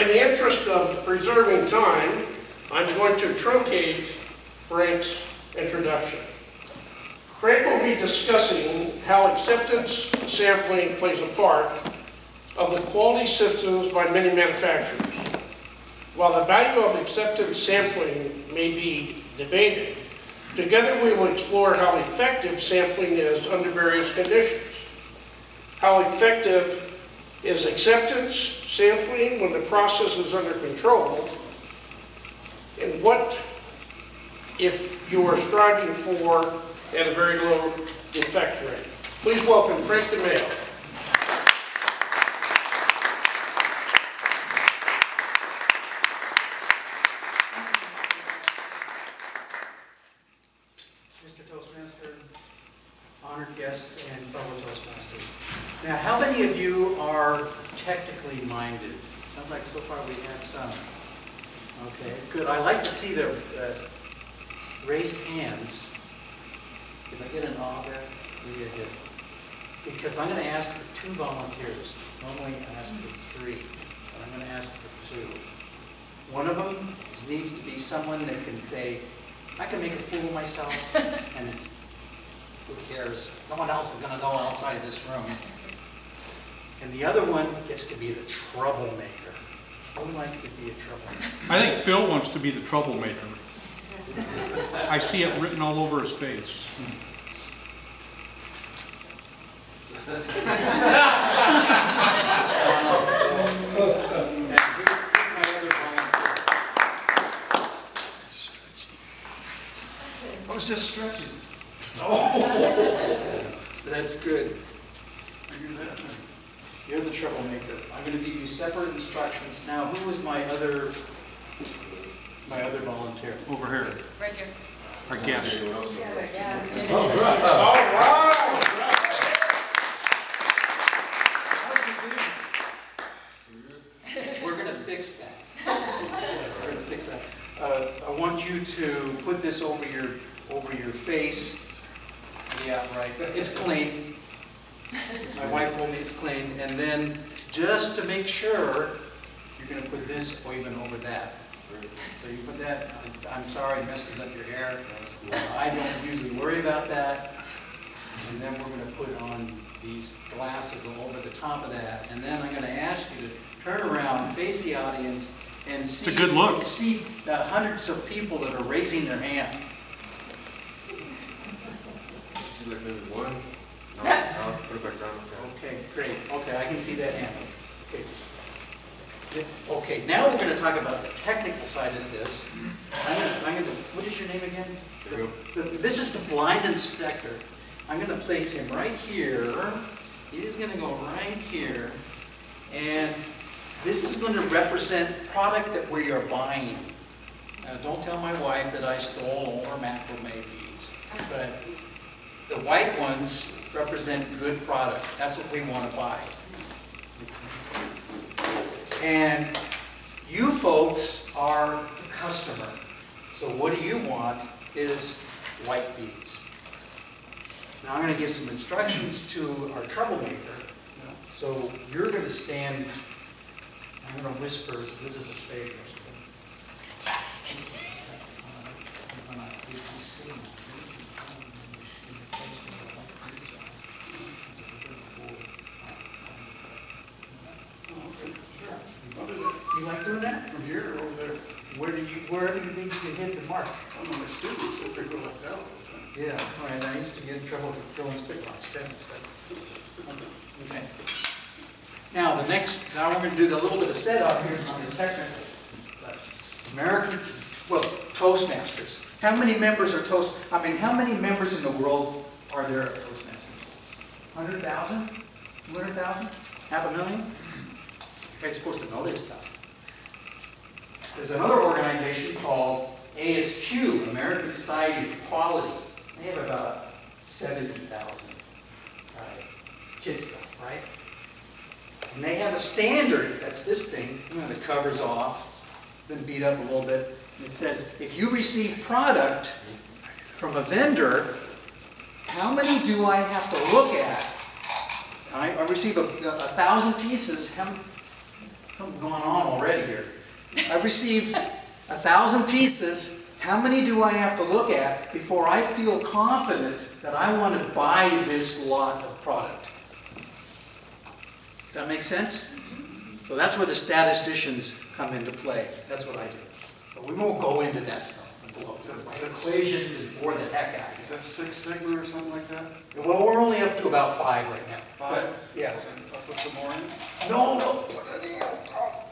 in the interest of preserving time, I'm going to truncate Frank's introduction. Frank will be discussing how acceptance sampling plays a part of the quality systems by many manufacturers. While the value of acceptance sampling may be debated, together we will explore how effective sampling is under various conditions. How effective is acceptance sampling when the process is under control? And what if you are striving for at a very low defect rate? Please welcome Frank Demayo. Mr. Toastmaster, honored guests, and fellow Toastmasters. Now, how many of you are technically minded? It sounds like so far we've had some. Okay, good. I like to see the raised hands. Did I get an awe there? Maybe I did. Because I'm going to ask for 2 volunteers. Normally I ask for 3, but I'm going to ask for 2. One of them needs to be someone that can say, I can make a fool of myself, and it's, who cares? No one else is going to know outside of this room. And the other one gets to be the troublemaker. Who likes to be a troublemaker? I think Phil wants to be the troublemaker. I see it written all over his face. And here's my other volunteer. I was just stretching. Oh, that's good. You're that. You're the troublemaker. I'm going to give you separate instructions. Now, who was my other volunteer? Over here. Right here. Our guest. All right. All right. We're going to fix that. We're going to fix that. I want you to put this over your face. Yeah, right. It's clean. My wife told me it's clean. And then, just to make sure, you're going to put this ointment over that. So you put that. I'm sorry, it messes up your hair. I don't usually worry about that. And then we're going to put on these glasses over the top of that. And then I'm going to ask you to turn around, face the audience, and see, it's a good look. See hundreds of people that are raising their hand. See like maybe one? No, I'll put it back down. Okay, great. Okay, I can see that hand. Okay. Okay, now we're going to talk about the technical side of this. What is your name again? This is the blind inspector. I'm going to place him right here. He's going to go right here. And this is going to represent product that we are buying. Now, don't tell my wife that I stole all her macrame beads. But the white ones represent good product. That's what we want to buy. And you folks are the customer. So what you want is white beads. Now I'm going to give some instructions to our troublemaker. So you're going to stand, I'm going to whisper, so this is a stage whisper. You like doing that? From here or over there? Wherever you think you can hit the mark. Some of my students said they go like that all the time. Yeah, right. I used to get in trouble for throwing spit rocks too. Okay. Now we're going to do a little bit of setup here on the technical. Toastmasters. How many members are how many members in the world are there of Toastmasters? 100,000? 200,000? 500,000? You guys are supposed to know this stuff. There's another organization called ASQ, American Society for Quality. They have about 70,000 kid stuff, right? And they have a standard, that's this thing, the cover's off, been beat up a little bit. And it says, if you receive product from a vendor, how many do I have to look at? I receive 1,000 pieces. something going on already here. I received 1,000 pieces. How many do I have to look at before I feel confident that I want to buy this lot of product? That make sense? So that's where the statisticians come into play. That's what I do. But we won't go into that stuff. Equations and bore the heck out of Is that Six Sigma or something like that? you. Well, we're only up to about 5 right now. 5? But, yeah. I'll put some more in? No, no. Put any on top.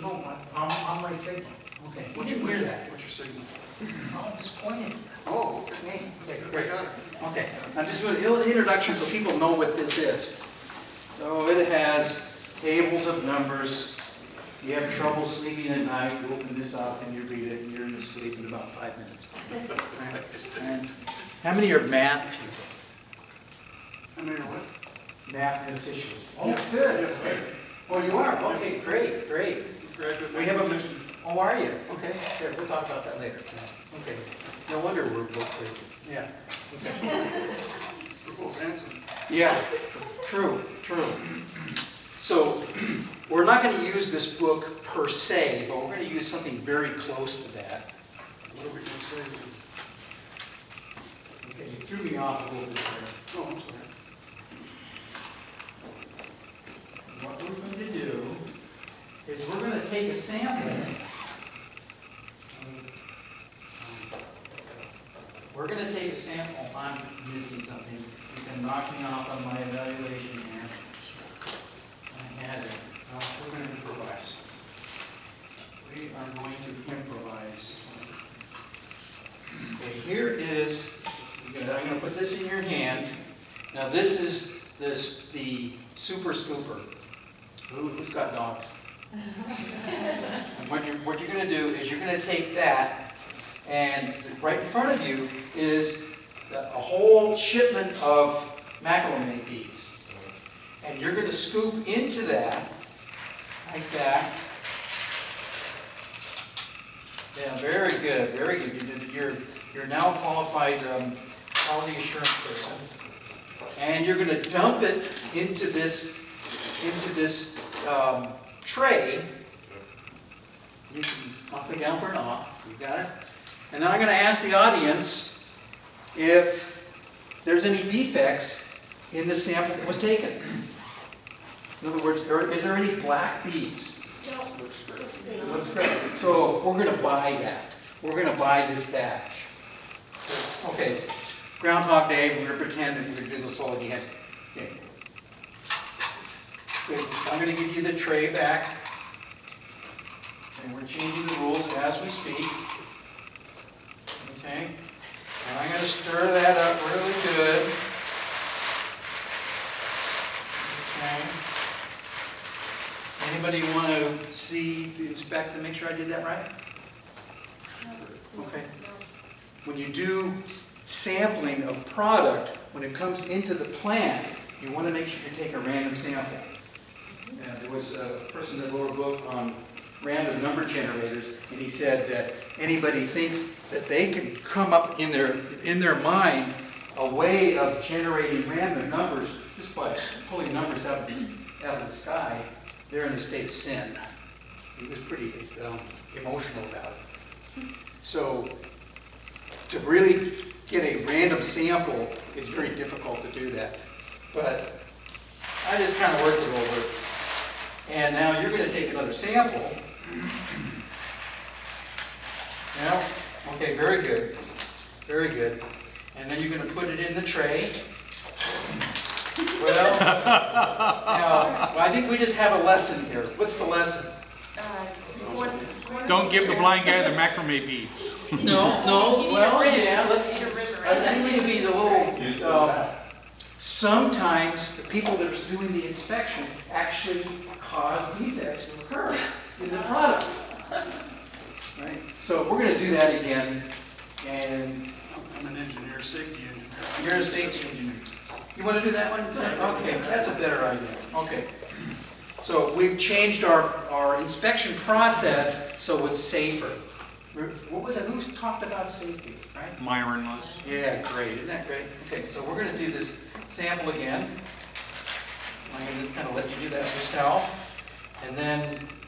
No, on my signal. Okay, did you hear that? What's your signal? Oh, I'm just pointing. Oh, okay. Okay, I great. got it. Okay, I'm just doing an introduction so people know what this is. So it has tables of numbers. You have trouble sleeping at night, you open this up and you read it, and you're in the sleep in about 5 minutes. Right? And how many are math people? How many are what? Mathematicians. Oh, good. Yes, I am. Oh, you are? Okay, great, great. Graduate We have a mathematician. Oh, are you? Okay, sure, we'll talk about that later. Okay. No wonder we're both crazy. Yeah. We're both handsome. Yeah, true, true. So, we're not going to use this book per se, but we're going to use something very close to that. What are we going to say then? Okay, you threw me off a little bit there. Oh, I'm sorry. What we're going to do is we're going to take a sample. We're going to take a sample. I'm missing something. You can knock me off on my evaluation here. I had it. We're going to improvise. We are going to improvise. Okay, here is, I'm going to put this in your hand. Now this is the super scooper. Who's got dogs? And what you're going to do is you're going to take that, and right in front of you is a whole shipment of macrame beads. And you're going to scoop into that, like that. Yeah, very good, very good. You're now a qualified quality assurance person. And you're going to dump it into this tray. You can knock it down for an off. You got it? And then I'm going to ask the audience if there's any defects in the sample that was taken. In other words, is there any black beads? No. Looks great. So we're going to buy that. We're going to buy this batch. Okay, it's Groundhog Day. We're going to pretend we're going to do this all again. Okay. Good. I'm going to give you the tray back. And we're changing the rules as we speak. Okay. And I'm going to stir that up really good. Okay. Anybody want to see, inspect, and make sure I did that right? Okay. When you do sampling of product, when it comes into the plant, you want to make sure you take a random sample. And there was a person that wrote a book on random number generators, and he said that anybody thinks that they can come up in their mind a way of generating random numbers just by pulling numbers out of the sky, they're in a state of sin. He was pretty emotional about it. So to really get a random sample, it's very difficult to do that. But I just kind of worked it over. And now you're going to take another sample. Yeah, okay, very good. Very good. And then you're going to put it in the tray. Well, now, I think we just have a lesson here. What's the lesson? Don't give the blind guy the macrame beads. No, well, yeah, let's, I think we can be the little, sometimes the people that are doing the inspection actually cause defects to occur in the product. Right? So we're going to do that again, and I'm an engineer, safety engineer. you're a safety engineer. You want to do that one? Okay, that's a better idea. Okay. So we've changed our inspection process so it's safer. What was it? Who talked about safety, right? Myron was. Yeah, great. Isn't that great? Okay, so we're going to do this sample again. I'm gonna just kind of let you do that yourself. And then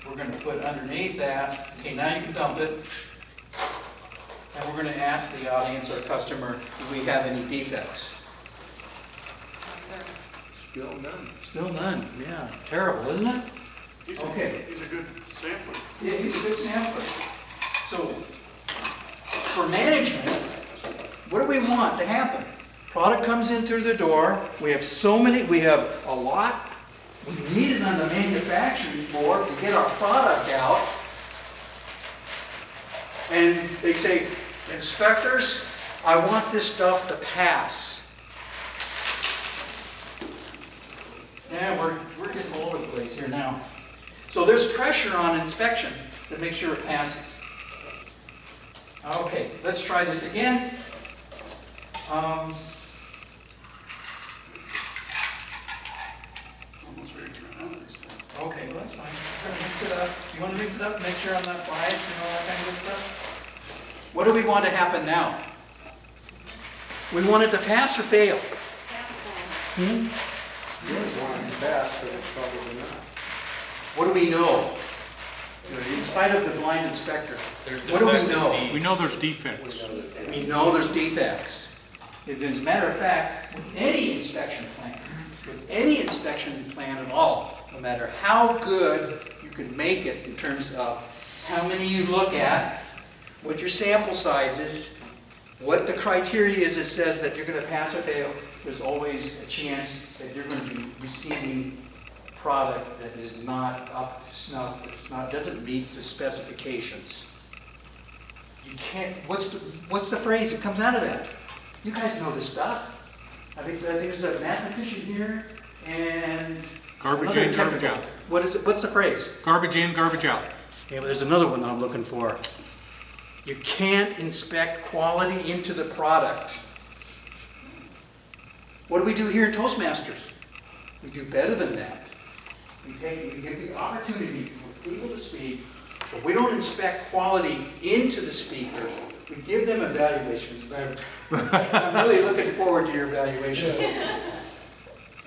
we're gonna put underneath that, okay, now you can dump it. And we're gonna ask the audience or customer, do we have any defects? Still none. Still none, yeah. Terrible, isn't it? Okay. He's a good sampler. Yeah, he's a good sampler. So, for management, what do we want to happen? Product comes in through the door, we have a lot, we need it on the manufacturing floor to get our product out. And they say, inspectors, I want this stuff to pass. Yeah, we're getting all over the place here now. So there's pressure on inspection to make sure it passes. Okay, let's try this again. Almost ready to run out of these things. Okay, well, that's fine. We're gonna mix it up. You want to mix it up, make sure I'm not biased and all that kind of good stuff? What do we want to happen now? We want it to pass or fail? You want it fast, but it's probably not. What do we know? In spite of the blind inspector, what do we know? We know there's defects. We know there's defects. As a matter of fact, with any inspection plan at all, no matter how good you can make it in terms of how many you look at, what your sample size is, what the criteria is that says that you're going to pass or fail, there's always a chance that you're going to be receiving product that is not up to snuff, doesn't meet the specifications. You can't. What's the phrase that comes out of that? You guys know this stuff. I think there's a mathematician here and Garbage another in, garbage technical. out. What is it? What's the phrase? Garbage in, garbage out. Yeah, but there's another one I'm looking for. You can't inspect quality into the product. What do we do here in Toastmasters? We do better than that. We give the opportunity for people to speak, but we don't inspect quality into the speaker. We give them evaluations. I'm really looking forward to your evaluation.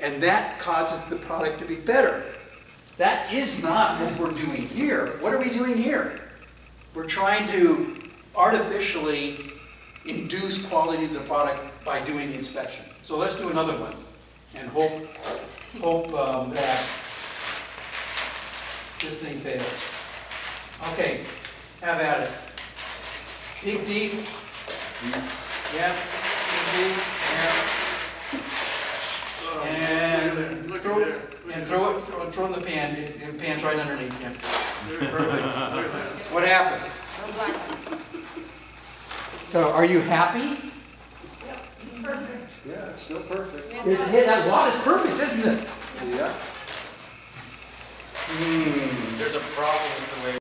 And that causes the product to be better. That is not what we're doing here. What are we doing here? We're trying to artificially induce quality to the product by doing the inspection. So let's do another one and hope that this thing fails. Okay, have at it. Dig deep. Yeah, dig deep. Yeah. And Look at throw there. and throw in the pan. The pan's right underneath him. Look at that. What happened? So, are you happy? Yeah, it's still perfect. Yeah, that lot is perfect, isn't it? Yeah. Hmm. There's a problem with the way